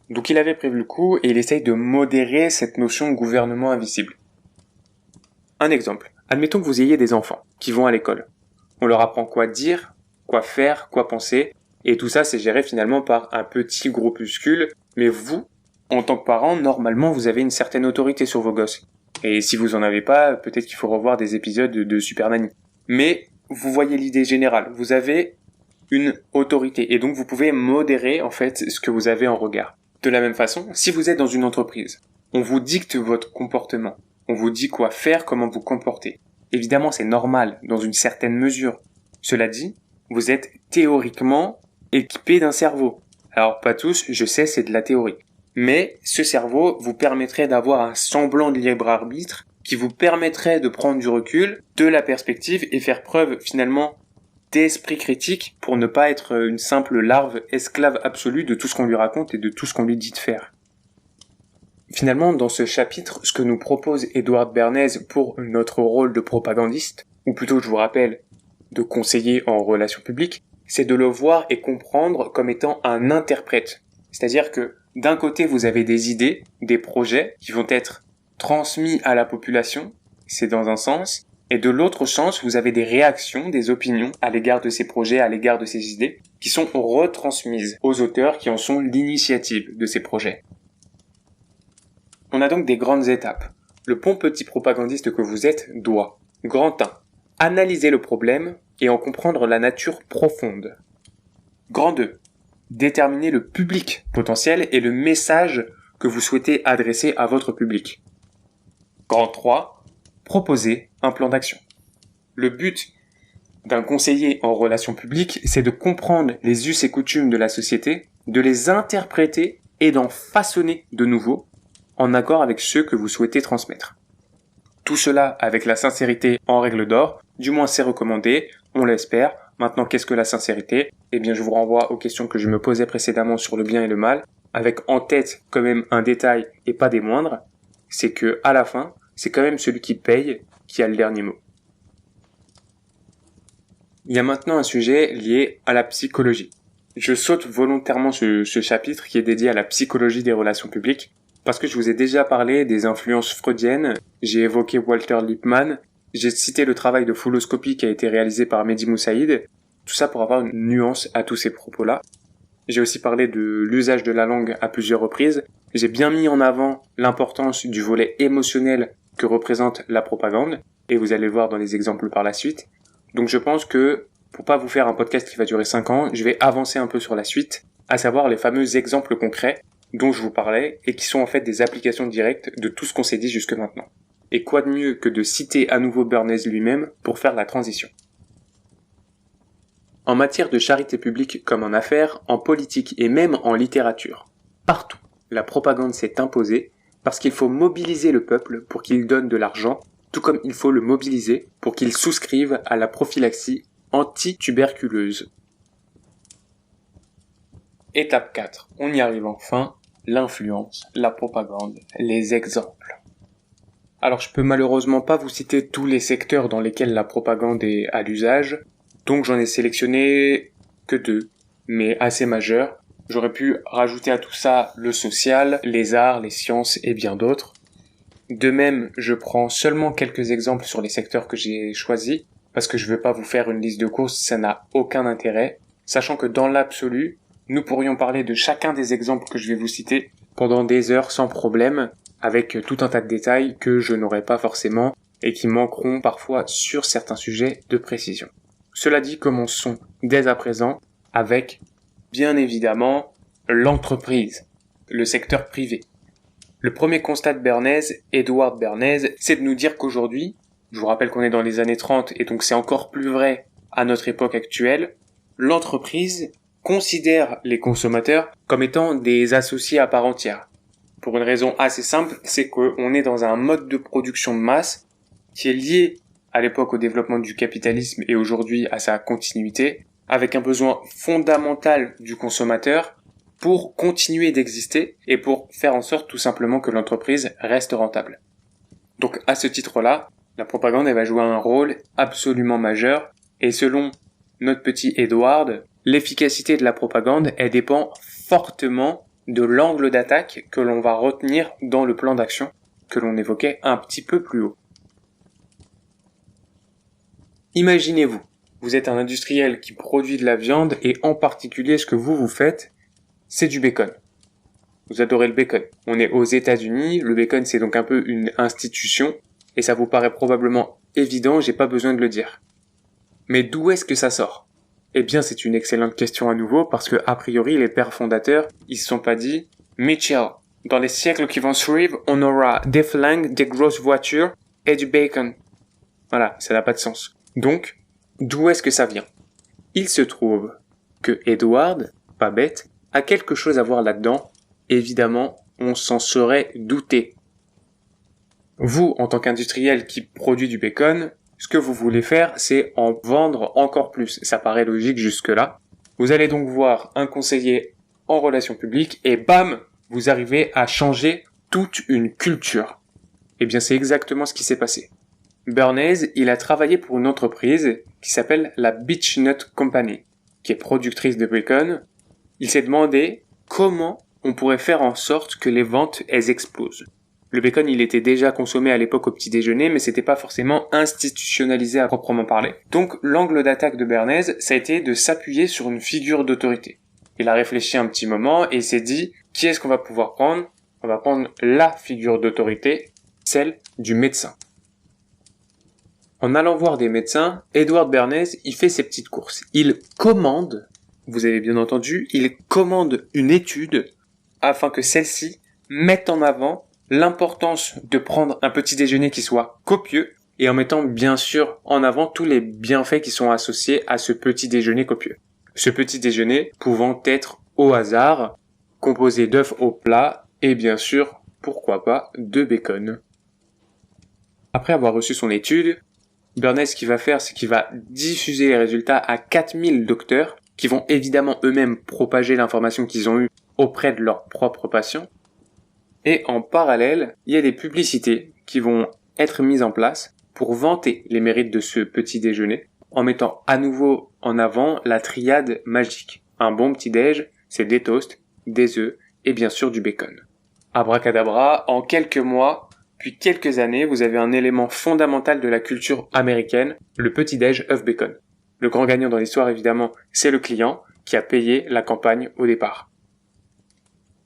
donc il avait prévu le coup et il essaye de modérer cette notion de gouvernement invisible. Un exemple, admettons que vous ayez des enfants qui vont à l'école. On leur apprend quoi dire, quoi faire, quoi penser, et tout ça c'est géré finalement par un petit groupuscule, mais vous, en tant que parent, normalement vous avez une certaine autorité sur vos gosses. Et si vous en avez pas, peut-être qu'il faut revoir des épisodes de Super Nanny. Mais vous voyez l'idée générale, vous avez une autorité, et donc vous pouvez modérer en fait ce que vous avez en regard. De la même façon, si vous êtes dans une entreprise, on vous dicte votre comportement, on vous dit quoi faire, comment vous comporter. Évidemment, c'est normal, dans une certaine mesure. Cela dit, vous êtes théoriquement équipé d'un cerveau. Alors pas tous, je sais, c'est de la théorie. Mais ce cerveau vous permettrait d'avoir un semblant de libre arbitre qui vous permettrait de prendre du recul, de la perspective et faire preuve finalement d'esprit critique pour ne pas être une simple larve esclave absolue de tout ce qu'on lui raconte et de tout ce qu'on lui dit de faire. Finalement, dans ce chapitre, ce que nous propose Edouard Bernays pour notre rôle de propagandiste, ou plutôt je vous rappelle, de conseiller en relations publiques, c'est de le voir et comprendre comme étant un interprète. C'est-à-dire que d'un côté, vous avez des idées, des projets qui vont être transmis à la population, c'est dans un sens, et de l'autre sens, vous avez des réactions, des opinions à l'égard de ces projets, à l'égard de ces idées, qui sont retransmises aux auteurs qui en sont l'initiative de ces projets. On a donc des grandes étapes. Le bon petit propagandiste que vous êtes doit, grand 1, analyser le problème et en comprendre la nature profonde. Grand 2, déterminer le public potentiel et le message que vous souhaitez adresser à votre public. Grand 3, proposer un plan d'action. Le but d'un conseiller en relations publiques, c'est de comprendre les us et coutumes de la société, de les interpréter et d'en façonner de nouveaux, en accord avec ceux que vous souhaitez transmettre. Tout cela avec la sincérité en règle d'or, du moins c'est recommandé, on l'espère. Maintenant, qu'est-ce que la sincérité? Eh bien, je vous renvoie aux questions que je me posais précédemment sur le bien et le mal, avec en tête quand même un détail et pas des moindres, c'est que à la fin, c'est quand même celui qui paye qui a le dernier mot. Il y a maintenant un sujet lié à la psychologie. Je saute volontairement ce chapitre qui est dédié à la psychologie des relations publiques, parce que je vous ai déjà parlé des influences freudiennes, j'ai évoqué Walter Lippmann, j'ai cité le travail de fouloscopie qui a été réalisé par Mehdi Moussaïd, tout ça pour avoir une nuance à tous ces propos-là. J'ai aussi parlé de l'usage de la langue à plusieurs reprises, j'ai bien mis en avant l'importance du volet émotionnel que représente la propagande, et vous allez le voir dans les exemples par la suite. Donc je pense que, pour pas vous faire un podcast qui va durer 5 ans, je vais avancer un peu sur la suite, à savoir les fameux exemples concrets dont je vous parlais et qui sont en fait des applications directes de tout ce qu'on s'est dit jusque maintenant. Et quoi de mieux que de citer à nouveau Bernays lui-même pour faire la transition. En matière de charité publique comme en affaires, en politique et même en littérature, partout, la propagande s'est imposée, parce qu'il faut mobiliser le peuple pour qu'il donne de l'argent, tout comme il faut le mobiliser pour qu'il souscrive à la prophylaxie anti-tuberculeuse. Étape 4. On y arrive enfin. L'influence, la propagande, les exemples. Alors je peux malheureusement pas vous citer tous les secteurs dans lesquels la propagande est à l'usage, donc j'en ai sélectionné que 2, mais assez majeurs. J'aurais pu rajouter à tout ça le social, les arts, les sciences et bien d'autres. De même, je prends seulement quelques exemples sur les secteurs que j'ai choisis, parce que je veux pas vous faire une liste de courses, ça n'a aucun intérêt, sachant que dans l'absolu, nous pourrions parler de chacun des exemples que je vais vous citer pendant des heures sans problème, avec tout un tas de détails que je n'aurai pas forcément et qui manqueront parfois sur certains sujets de précision. Cela dit, commençons dès à présent avec, bien évidemment, l'entreprise, le secteur privé. Le premier constat de Bernays, Edward Bernays, c'est de nous dire qu'aujourd'hui, je vous rappelle qu'on est dans les années 30 et donc c'est encore plus vrai à notre époque actuelle, l'entreprise considère les consommateurs comme étant des associés à part entière. Pour une raison assez simple, c'est qu'on est dans un mode de production de masse qui est lié à l'époque au développement du capitalisme et aujourd'hui à sa continuité, avec un besoin fondamental du consommateur pour continuer d'exister et pour faire en sorte tout simplement que l'entreprise reste rentable. Donc à ce titre-là, la propagande elle va jouer un rôle absolument majeur et selon notre petit Edward, l'efficacité de la propagande elle dépend fortement de l'angle d'attaque que l'on va retenir dans le plan d'action que l'on évoquait un petit peu plus haut. Imaginez-vous, vous êtes un industriel qui produit de la viande et en particulier ce que vous faites, c'est du bacon. Vous adorez le bacon. On est aux États-Unis, le bacon c'est donc un peu une institution et ça vous paraît probablement évident, j'ai pas besoin de le dire. Mais d'où est-ce que ça sort ? Eh bien, c'est une excellente question à nouveau parce que, a priori, les pères fondateurs, ils se sont pas dit, Mitchell, dans les siècles qui vont suivre, on aura des flingues, des grosses voitures et du bacon. Voilà, ça n'a pas de sens. Donc, d'où est-ce que ça vient ? Il se trouve que Edward, pas bête, a quelque chose à voir là-dedans. Évidemment, on s'en serait douté. Vous, en tant qu'industriel qui produit du bacon, ce que vous voulez faire, c'est en vendre encore plus. Ça paraît logique jusque-là. Vous allez donc voir un conseiller en relations publiques et bam, vous arrivez à changer toute une culture. Eh bien, c'est exactement ce qui s'est passé. Bernays, il a travaillé pour une entreprise qui s'appelle la Beechnut Company, qui est productrice de bacon. Il s'est demandé comment on pourrait faire en sorte que les ventes, elles explosent. Le bacon, il était déjà consommé à l'époque au petit déjeuner, mais c'était pas forcément institutionnalisé à proprement parler. Donc, l'angle d'attaque de Bernays, ça a été de s'appuyer sur une figure d'autorité. Il a réfléchi un petit moment et s'est dit, qui est-ce qu'on va pouvoir prendre ? On va prendre la figure d'autorité, celle du médecin. En allant voir des médecins, Edward Bernays, il fait ses petites courses. Il commande, vous avez bien entendu, il commande une étude afin que celle-ci mette en avant l'importance de prendre un petit déjeuner qui soit copieux et en mettant bien sûr en avant tous les bienfaits qui sont associés à ce petit déjeuner copieux. Ce petit déjeuner pouvant être au hasard, composé d'œufs au plat et bien sûr, pourquoi pas, de bacon. Après avoir reçu son étude, Bernays, ce qu'il va faire, c'est qu'il va diffuser les résultats à 4000 docteurs qui vont évidemment eux-mêmes propager l'information qu'ils ont eue auprès de leurs propres patients. Et en parallèle, il y a des publicités qui vont être mises en place pour vanter les mérites de ce petit déjeuner en mettant à nouveau en avant la triade magique. Un bon petit déj, c'est des toasts, des œufs et bien sûr du bacon. Abracadabra, en quelques mois, puis quelques années, vous avez un élément fondamental de la culture américaine, le petit déj œuf bacon. Le grand gagnant dans l'histoire évidemment, c'est le client qui a payé la campagne au départ.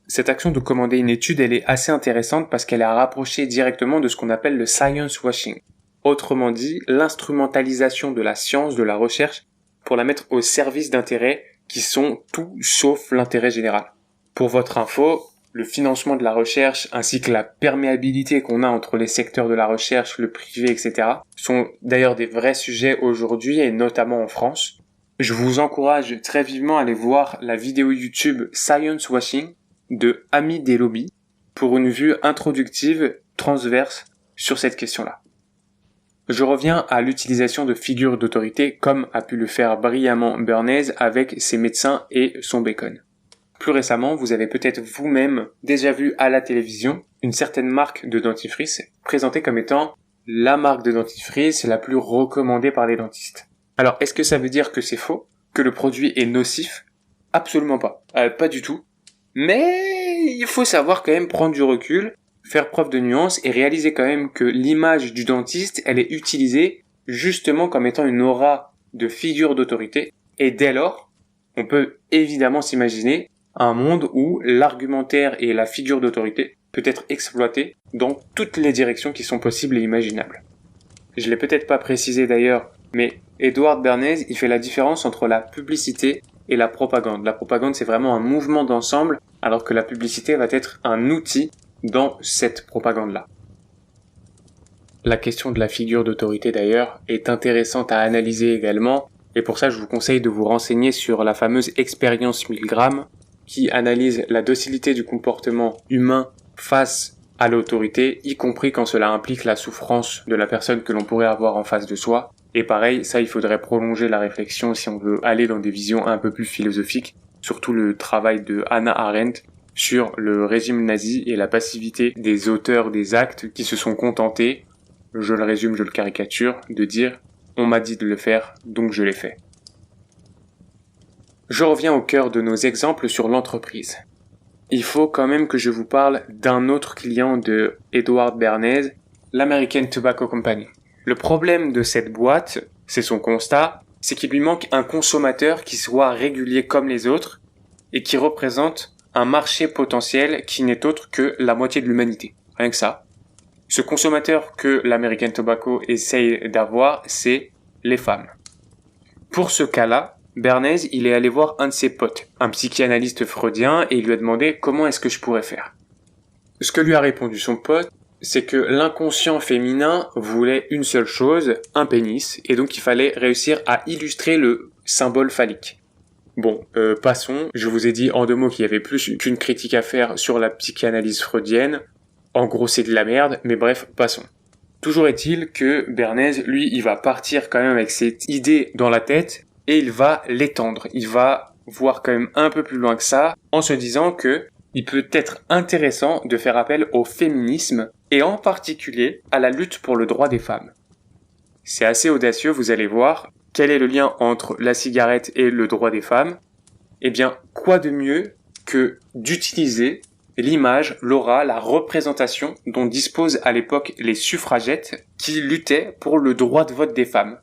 Cette action de commander une étude, elle est assez intéressante parce qu'elle est rapprochée directement de ce qu'on appelle le science washing. Autrement dit, l'instrumentalisation de la science, de la recherche, pour la mettre au service d'intérêts qui sont tout sauf l'intérêt général. Pour votre info, le financement de la recherche ainsi que la perméabilité qu'on a entre les secteurs de la recherche, le privé, etc. sont d'ailleurs des vrais sujets aujourd'hui et notamment en France. Je vous encourage très vivement à aller voir la vidéo YouTube Science Washing de Ami des lobbies. pour une vue introductive, transverse sur cette question-là. Je reviens à l'utilisation de figures d'autorité comme a pu le faire brillamment Bernays avec ses médecins et son bacon. Plus récemment, vous avez peut-être vous-même déjà vu à la télévision une certaine marque de dentifrice présentée comme étant la marque de dentifrice la plus recommandée par les dentistes. Alors, est-ce que ça veut dire que c'est faux? Que le produit est nocif? Absolument pas. Pas du tout. Mais il faut savoir quand même prendre du recul, faire preuve de nuance et réaliser quand même que l'image du dentiste, elle est utilisée justement comme étant une aura de figure d'autorité. Et dès lors, on peut évidemment s'imaginer un monde où l'argumentaire et la figure d'autorité peut être exploité dans toutes les directions qui sont possibles et imaginables. Je l'ai peut-être pas précisé d'ailleurs, mais Edward Bernays, il fait la différence entre la publicité et la propagande. La propagande, c'est vraiment un mouvement d'ensemble, alors que la publicité va être un outil dans cette propagande-là. La question de la figure d'autorité d'ailleurs est intéressante à analyser également, et pour ça je vous conseille de vous renseigner sur la fameuse expérience Milgram, qui analyse la docilité du comportement humain face à l'autorité, y compris quand cela implique la souffrance de la personne que l'on pourrait avoir en face de soi. Et pareil, ça il faudrait prolonger la réflexion si on veut aller dans des visions un peu plus philosophiques, surtout le travail de Hannah Arendt sur le régime nazi et la passivité des auteurs des actes qui se sont contentés, je le résume, je le caricature, de dire « on m'a dit de le faire, donc je l'ai fait ». Je reviens au cœur de nos exemples sur l'entreprise. Il faut quand même que je vous parle d'un autre client de Edward Bernays, l'American Tobacco Company. Le problème de cette boîte, c'est son constat, c'est qu'il lui manque un consommateur qui soit régulier comme les autres et qui représente un marché potentiel qui n'est autre que la moitié de l'humanité. Rien que ça. Ce consommateur que l'American Tobacco essaye d'avoir, c'est les femmes. Pour ce cas-là, Bernays, il est allé voir un de ses potes, un psychanalyste freudien, et il lui a demandé comment est-ce que je pourrais faire. Ce que lui a répondu son pote, c'est que l'inconscient féminin voulait une seule chose, un pénis, et donc il fallait réussir à illustrer le symbole phallique. Bon, passons, je vous ai dit en 2 mots qu'il y avait plus qu'une critique à faire sur la psychanalyse freudienne. En gros, c'est de la merde, mais bref, passons. Toujours est-il que Bernays, lui, il va partir quand même avec cette idée dans la tête, et il va l'étendre. Il va voir quand même un peu plus loin que ça, en se disant que il peut être intéressant de faire appel au féminisme, et en particulier à la lutte pour le droit des femmes. C'est assez audacieux, vous allez voir. Quel est le lien entre la cigarette et le droit des femmes? Eh bien, quoi de mieux que d'utiliser l'image, l'aura, la représentation dont disposent à l'époque les suffragettes qui luttaient pour le droit de vote des femmes.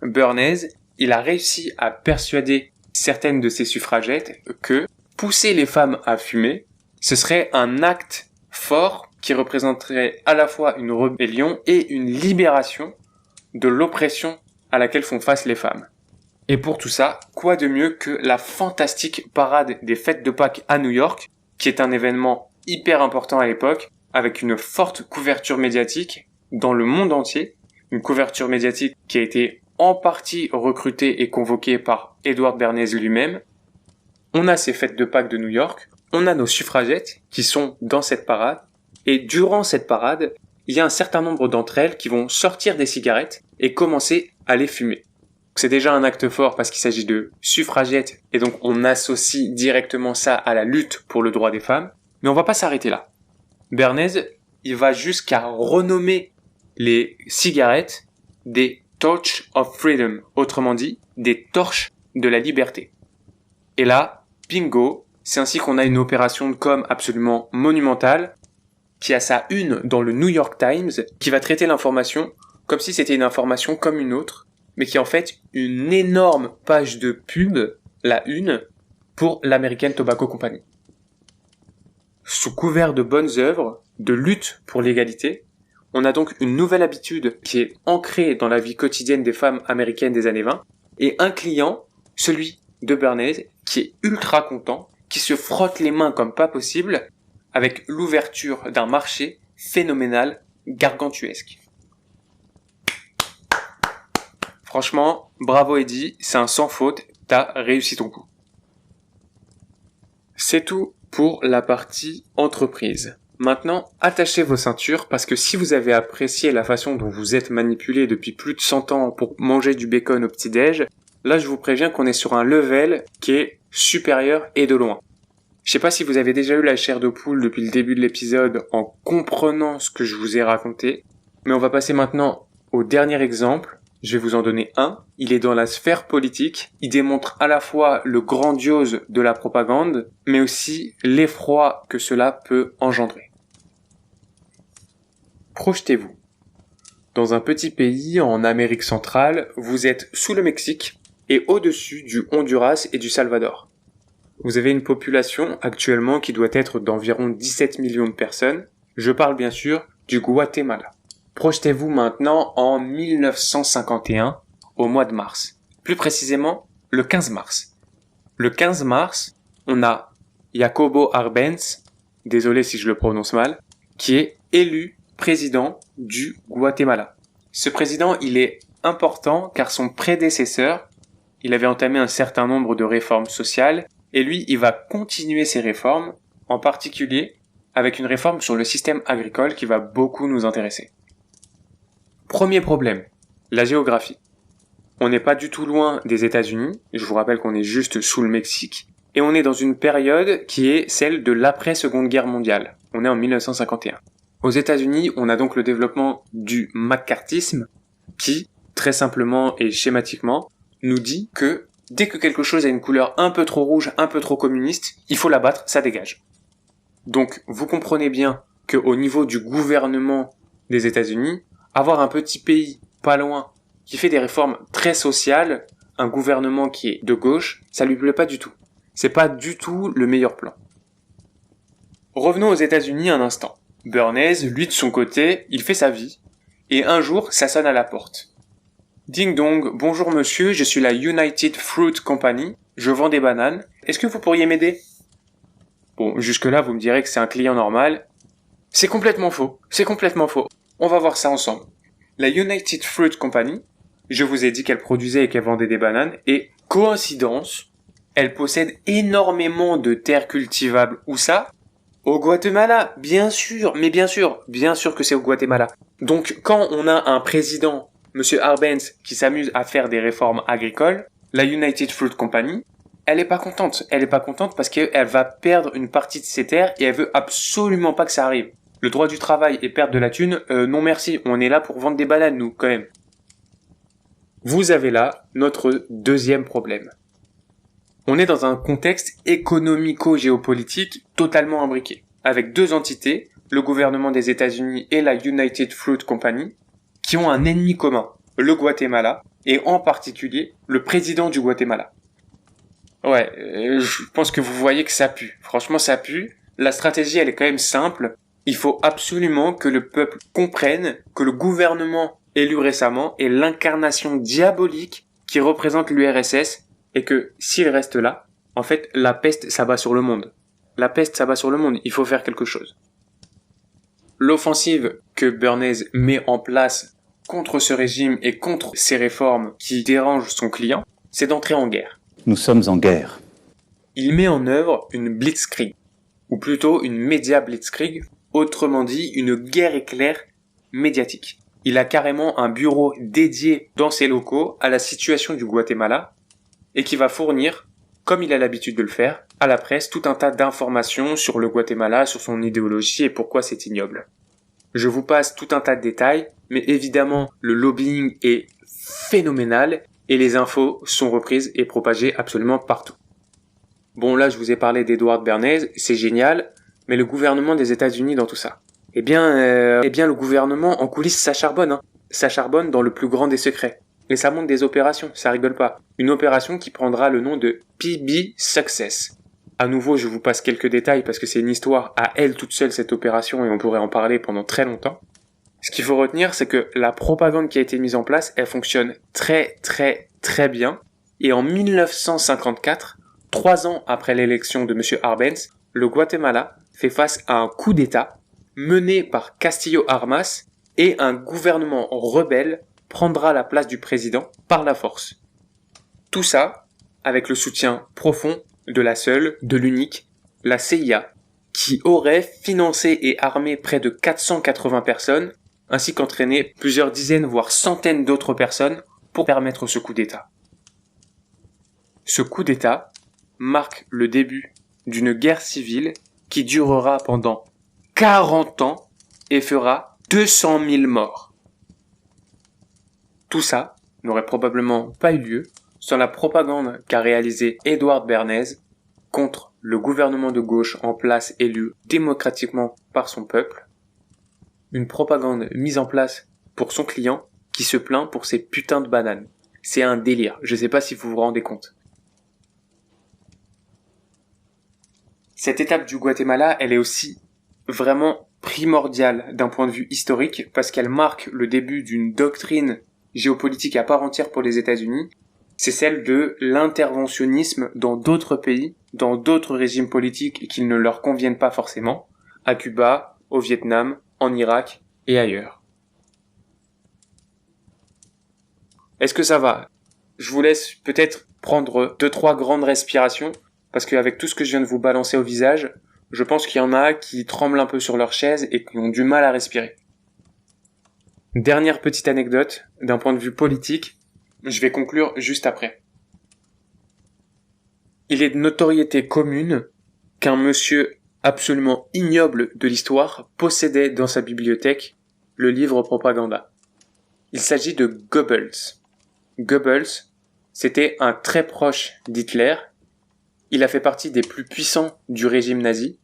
Bernays, il a réussi à persuader certaines de ces suffragettes que pousser les femmes à fumer, ce serait un acte fort qui représenterait à la fois une rébellion et une libération de l'oppression à laquelle font face les femmes. Et pour tout ça, quoi de mieux que la fantastique parade des fêtes de Pâques à New York, qui est un événement hyper important à l'époque, avec une forte couverture médiatique dans le monde entier, une couverture médiatique qui a été en partie recrutée et convoquée par Edward Bernays lui-même. On a ces fêtes de Pâques de New York, on a nos suffragettes qui sont dans cette parade, et durant cette parade, il y a un certain nombre d'entre elles qui vont sortir des cigarettes et commencer à les fumer. C'est déjà un acte fort parce qu'il s'agit de suffragettes et donc on associe directement ça à la lutte pour le droit des femmes. Mais on va pas s'arrêter là. Bernays, il va jusqu'à renommer les cigarettes des Torch of Freedom, autrement dit, des torches de la liberté. Et là, bingo, c'est ainsi qu'on a une opération de com absolument monumentale qui a sa une dans le New York Times, qui va traiter l'information comme si c'était une information comme une autre, mais qui est en fait une énorme page de pub, la une, pour l'American Tobacco Company. Sous couvert de bonnes œuvres, de lutte pour l'égalité, on a donc une nouvelle habitude qui est ancrée dans la vie quotidienne des femmes américaines des années 20, et un client, celui de Bernays, qui est ultra content, qui se frotte les mains comme pas possible, avec l'ouverture d'un marché phénoménal, gargantuesque. Franchement, bravo Eddie, c'est un sans faute, t'as réussi ton coup. C'est tout pour la partie entreprise. Maintenant, attachez vos ceintures parce que si vous avez apprécié la façon dont vous êtes manipulé depuis plus de 100 ans pour manger du bacon au petit-déj, là je vous préviens qu'on est sur un level qui est supérieur et de loin. Je sais pas si vous avez déjà eu la chair de poule depuis le début de l'épisode en comprenant ce que je vous ai raconté, mais on va passer maintenant au dernier exemple. Je vais vous en donner un. Il est dans la sphère politique. Il démontre à la fois le grandiose de la propagande, mais aussi l'effroi que cela peut engendrer. Projetez-vous. Dans un petit pays en Amérique centrale, vous êtes sous le Mexique et au-dessus du Honduras et du Salvador. Vous avez une population actuellement qui doit être d'environ 17 millions de personnes. Je parle bien sûr du Guatemala. Projetez-vous maintenant en 1951, au mois de mars. Plus précisément, le 15 mars. Le 15 mars, on a Jacobo Arbenz, désolé si je le prononce mal, qui est élu président du Guatemala. Ce président, il est important car son prédécesseur, il avait entamé un certain nombre de réformes sociales et lui, il va continuer ces réformes, en particulier avec une réforme sur le système agricole qui va beaucoup nous intéresser. Premier problème, la géographie. On n'est pas du tout loin des États-Unis, je vous rappelle qu'on est juste sous le Mexique, et on est dans une période qui est celle de l'après-Seconde Guerre mondiale. On est en 1951. Aux États-Unis, on a donc le développement du macartisme qui, très simplement et schématiquement, nous dit que dès que quelque chose a une couleur un peu trop rouge, un peu trop communiste, il faut l'abattre, ça dégage. Donc, vous comprenez bien qu'au niveau du gouvernement des États-Unis, avoir un petit pays pas loin qui fait des réformes très sociales, un gouvernement qui est de gauche, ça lui plaît pas du tout. C'est pas du tout le meilleur plan. Revenons aux États-Unis un instant. Bernays, lui de son côté, il fait sa vie, et un jour, ça sonne à la porte. Ding dong, bonjour monsieur, je suis la United Fruit Company, je vends des bananes, est-ce que vous pourriez m'aider? Bon, jusque-là, vous me direz que c'est un client normal. C'est complètement faux. On va voir ça ensemble. La United Fruit Company, je vous ai dit qu'elle produisait et qu'elle vendait des bananes, et coïncidence, elle possède énormément de terres cultivables. Où ça? Au Guatemala, bien sûr que c'est au Guatemala. Donc, quand on a un président, Monsieur Arbenz, qui s'amuse à faire des réformes agricoles, la United Fruit Company, elle est pas contente. Elle est pas contente parce qu'elle va perdre une partie de ses terres et elle veut absolument pas que ça arrive. Le droit du travail et perdre de la thune, non merci, on est là pour vendre des bananes, nous, quand même. Vous avez là notre deuxième problème. On est dans un contexte économico-géopolitique totalement imbriqué, avec deux entités, le gouvernement des États-Unis et la United Fruit Company, qui ont un ennemi commun, le Guatemala, et en particulier le président du Guatemala. Ouais, je pense que vous voyez que ça pue. Franchement, ça pue. La stratégie, elle est quand même simple. Il faut absolument que le peuple comprenne que le gouvernement élu récemment est l'incarnation diabolique qui représente l'URSS et que s'il reste là, en fait, la peste s'abat sur le monde. Il faut faire quelque chose. L'offensive que Bernays met en place contre ce régime et contre ces réformes qui dérangent son client, c'est d'entrer en guerre. Nous sommes en guerre. Il met en œuvre une blitzkrieg, ou plutôt une média blitzkrieg, autrement dit une guerre éclair médiatique. Il a carrément un bureau dédié dans ses locaux à la situation du Guatemala et qui va fournir, comme il a l'habitude de le faire, à la presse tout un tas d'informations sur le Guatemala, sur son idéologie et pourquoi c'est ignoble. Je vous passe tout un tas de détails, mais évidemment le lobbying est phénoménal et les infos sont reprises et propagées absolument partout. Bon, là je vous ai parlé d'Edward Bernays, c'est génial, mais le gouvernement des États-Unis dans tout ça. Eh bien le gouvernement en coulisses ça charbonne, Ça charbonne dans le plus grand des secrets. Et ça monte des opérations, ça rigole pas. Une opération qui prendra le nom de PB Success. À nouveau, je vous passe quelques détails parce que c'est une histoire à elle toute seule cette opération et on pourrait en parler pendant très longtemps. Ce qu'il faut retenir, c'est que la propagande qui a été mise en place, elle fonctionne très bien. Et en 1954, 3 ans après l'élection de M. Arbenz, le Guatemala fait face à un coup d'État mené par Castillo Armas et un gouvernement rebelle prendra la place du président par la force. Tout ça avec le soutien profond de la seule, de l'unique, la CIA, qui aurait financé et armé près de 480 personnes, ainsi qu'entraîné plusieurs dizaines voire centaines d'autres personnes pour permettre ce coup d'État. Ce coup d'État marque le début d'une guerre civile qui durera pendant 40 ans et fera 200 000 morts. Tout ça n'aurait probablement pas eu lieu sans la propagande qu'a réalisée Edward Bernays contre le gouvernement de gauche en place élu démocratiquement par son peuple, une propagande mise en place pour son client qui se plaint pour ses putains de bananes. C'est un délire, je sais pas si vous vous rendez compte. Cette étape du Guatemala, elle est aussi vraiment primordiale d'un point de vue historique parce qu'elle marque le début d'une doctrine géopolitique à part entière pour les États-Unis. C'est celle de l'interventionnisme dans d'autres pays, dans d'autres régimes politiques qui ne leur conviennent pas forcément, à Cuba, au Vietnam, en Irak et ailleurs. Est-ce que ça va ? Je vous laisse peut-être prendre 2-3 grandes respirations, parce qu'avec tout ce que je viens de vous balancer au visage, je pense qu'il y en a qui tremblent un peu sur leur chaise et qui ont du mal à respirer. Dernière petite anecdote, d'un point de vue politique, je vais conclure juste après. Il est de notoriété commune qu'un monsieur absolument ignoble de l'histoire possédait dans sa bibliothèque le livre Propaganda. Il s'agit de Goebbels. Goebbels, c'était un très proche d'Hitler. Il a fait partie des plus puissants du régime nazi.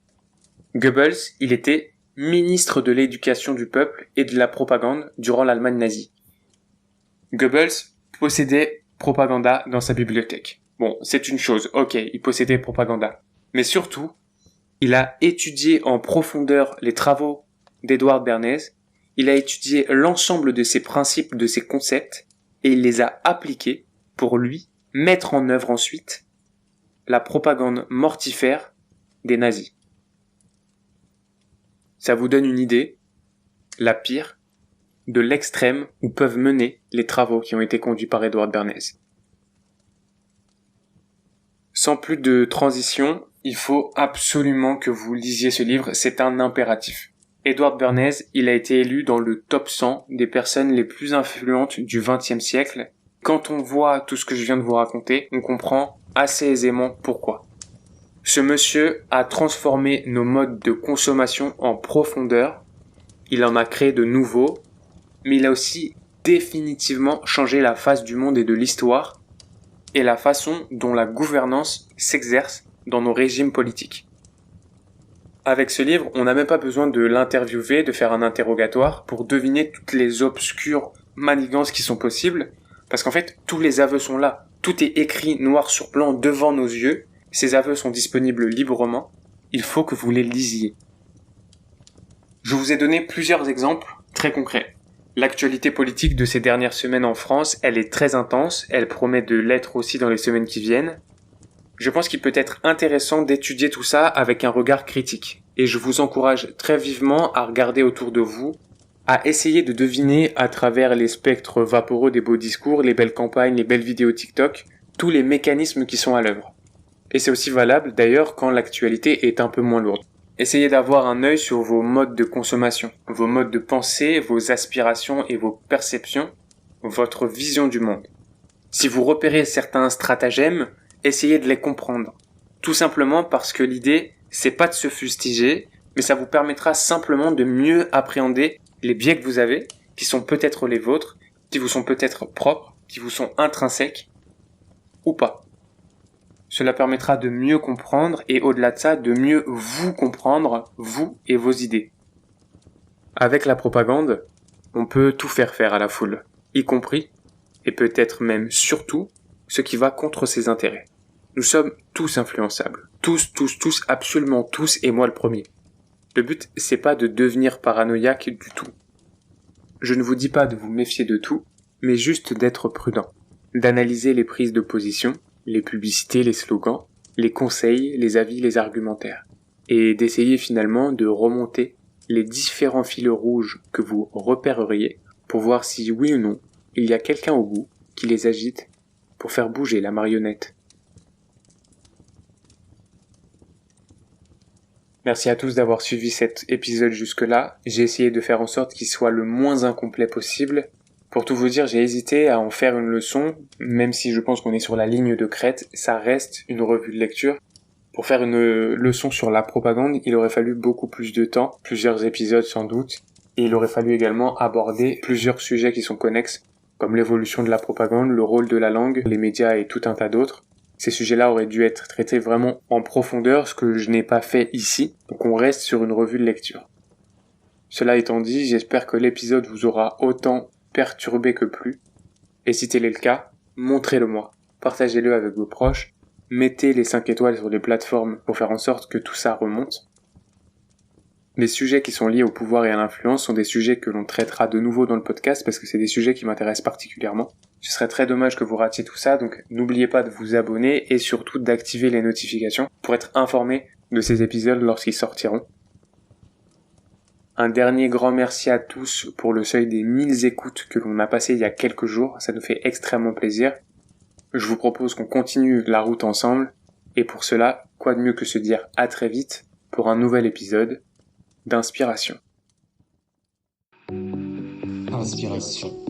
Goebbels, il était ministre de l'éducation du peuple et de la propagande durant l'Allemagne nazie. Goebbels possédait Propaganda dans sa bibliothèque. Bon, c'est une chose, ok, il possédait Propaganda. Mais surtout, il a étudié en profondeur les travaux d'Edward Bernays, il a étudié l'ensemble de ses principes, de ses concepts, et il les a appliqués pour lui mettre en œuvre ensuite la propagande mortifère des nazis. Ça vous donne une idée, la pire, de l'extrême où peuvent mener les travaux qui ont été conduits par Edward Bernays. Sans plus de transition, il faut absolument que vous lisiez ce livre, c'est un impératif. Edward Bernays, il a été élu dans le top 100 des personnes les plus influentes du XXe siècle. Quand on voit tout ce que je viens de vous raconter, on comprend assez aisément pourquoi. Ce monsieur a transformé nos modes de consommation en profondeur. Il en a créé de nouveaux, mais il a aussi définitivement changé la face du monde et de l'histoire et la façon dont la gouvernance s'exerce dans nos régimes politiques. Avec ce livre, on n'a même pas besoin de l'interviewer, de faire un interrogatoire pour deviner toutes les obscures manigances qui sont possibles, parce qu'en fait, tous les aveux sont là. Tout est écrit noir sur blanc devant nos yeux. Ces aveux sont disponibles librement. Il faut que vous les lisiez. Je vous ai donné plusieurs exemples très concrets. L'actualité politique de ces dernières semaines en France, elle est très intense, elle promet de l'être aussi dans les semaines qui viennent. Je pense qu'il peut être intéressant d'étudier tout ça avec un regard critique. Et je vous encourage très vivement à regarder autour de vous, à essayer de deviner à travers les spectres vaporeux des beaux discours, les belles campagnes, les belles vidéos TikTok, tous les mécanismes qui sont à l'œuvre. Et c'est aussi valable d'ailleurs quand l'actualité est un peu moins lourde. Essayez d'avoir un œil sur vos modes de consommation, vos modes de pensée, vos aspirations et vos perceptions, votre vision du monde. Si vous repérez certains stratagèmes, essayez de les comprendre. Tout simplement parce que l'idée, c'est pas de se fustiger, mais ça vous permettra simplement de mieux appréhender les biais que vous avez, qui sont peut-être les vôtres, qui vous sont peut-être propres, qui vous sont intrinsèques, ou pas. Cela permettra de mieux comprendre et au-delà de ça, de mieux vous comprendre, vous et vos idées. Avec la propagande, on peut tout faire à la foule, y compris, et peut-être même surtout, ce qui va contre ses intérêts. Nous sommes tous influençables. Tous, absolument tous, et moi le premier. Le but, c'est pas de devenir paranoïaque du tout. Je ne vous dis pas de vous méfier de tout, mais juste d'être prudent, d'analyser les prises de position, les publicités, les slogans, les conseils, les avis, les argumentaires, et d'essayer finalement de remonter les différents fils rouges que vous repéreriez pour voir si oui ou non il y a quelqu'un au bout qui les agite pour faire bouger la marionnette. Merci à tous d'avoir suivi cet épisode jusque-là. J'ai essayé de faire en sorte qu'il soit le moins incomplet possible. Pour tout vous dire, j'ai hésité à en faire une leçon, même si je pense qu'on est sur la ligne de crête, ça reste une revue de lecture. Pour faire une leçon sur la propagande, il aurait fallu beaucoup plus de temps, plusieurs épisodes sans doute, et il aurait fallu également aborder plusieurs sujets qui sont connexes, comme l'évolution de la propagande, le rôle de la langue, les médias et tout un tas d'autres. Ces sujets-là auraient dû être traités vraiment en profondeur, ce que je n'ai pas fait ici, donc on reste sur une revue de lecture. Cela étant dit, j'espère que l'épisode vous aura autant perturbé que plu, et si tel est le cas, montrez-le moi, partagez-le avec vos proches, mettez les 5 étoiles sur les plateformes pour faire en sorte que tout ça remonte. Les sujets qui sont liés au pouvoir et à l'influence sont des sujets que l'on traitera de nouveau dans le podcast parce que c'est des sujets qui m'intéressent particulièrement. Ce serait très dommage que vous ratiez tout ça, donc n'oubliez pas de vous abonner et surtout d'activer les notifications pour être informé de ces épisodes lorsqu'ils sortiront. Un dernier grand merci à tous pour le seuil des 1000 écoutes que l'on a passé il y a quelques jours, ça nous fait extrêmement plaisir. Je vous propose qu'on continue la route ensemble, et pour cela, quoi de mieux que se dire à très vite pour un nouvel épisode d'Inspiration. Inspiration.